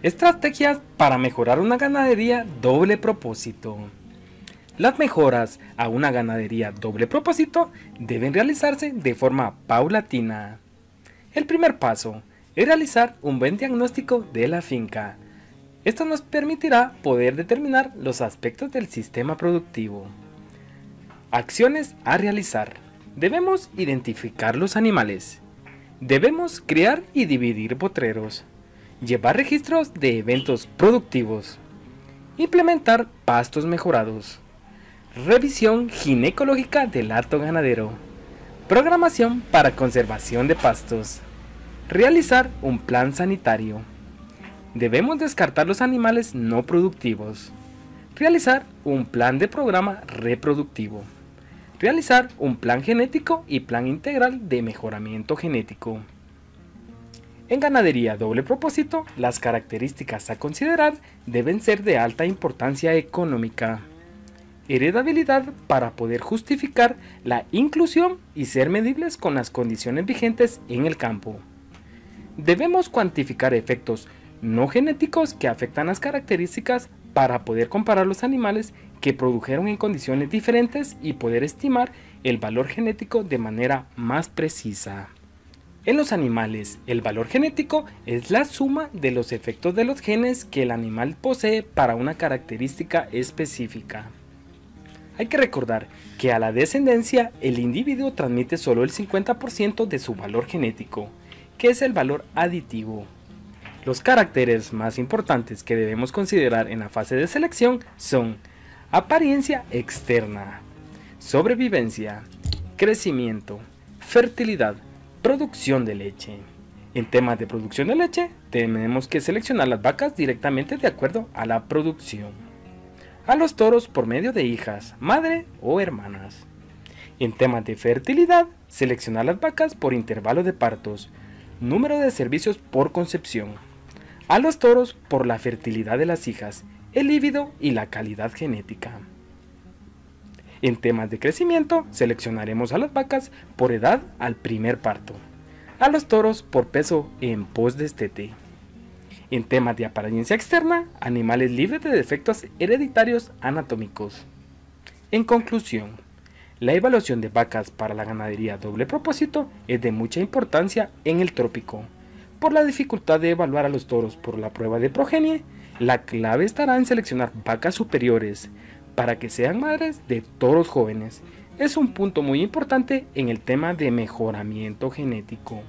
Estrategias para mejorar una ganadería doble propósito. Las mejoras a una ganadería doble propósito deben realizarse de forma paulatina. El primer paso es realizar un buen diagnóstico de la finca. Esto nos permitirá poder determinar los aspectos del sistema productivo. Acciones a realizar. Debemos identificar los animales. Debemos crear y dividir potreros. Llevar registros de eventos productivos. Implementar pastos mejorados. Revisión ginecológica del hato ganadero. Programación para conservación de pastos. Realizar un plan sanitario. Debemos descartar los animales no productivos. Realizar un plan de programa reproductivo. Realizar un plan genético y plan integral de mejoramiento genético. En ganadería doble propósito, las características a considerar deben ser de alta importancia económica. Heredabilidad para poder justificar la inclusión y ser medibles con las condiciones vigentes en el campo. Debemos cuantificar efectos no genéticos que afectan las características para poder comparar los animales que produjeron en condiciones diferentes y poder estimar el valor genético de manera más precisa. En los animales, el valor genético es la suma de los efectos de los genes que el animal posee para una característica específica. Hay que recordar que a la descendencia el individuo transmite solo el 50% de su valor genético, que es el valor aditivo. Los caracteres más importantes que debemos considerar en la fase de selección son apariencia externa, sobrevivencia, crecimiento, fertilidad, producción de leche. En temas de producción de leche, tenemos que seleccionar las vacas directamente de acuerdo a la producción. A los toros por medio de hijas, madre o hermanas. En temas de fertilidad, seleccionar las vacas por intervalo de partos, número de servicios por concepción. A los toros por la fertilidad de las hijas, el líbido y la calidad genética. En temas de crecimiento, seleccionaremos a las vacas por edad al primer parto, a los toros por peso en post-destete. En temas de apariencia externa, animales libres de defectos hereditarios anatómicos. En conclusión, la evaluación de vacas para la ganadería doble propósito es de mucha importancia en el trópico. Por la dificultad de evaluar a los toros por la prueba de progenie, la clave estará en seleccionar vacas superiores para que sean madres de toros jóvenes. Es un punto muy importante en el tema de mejoramiento genético.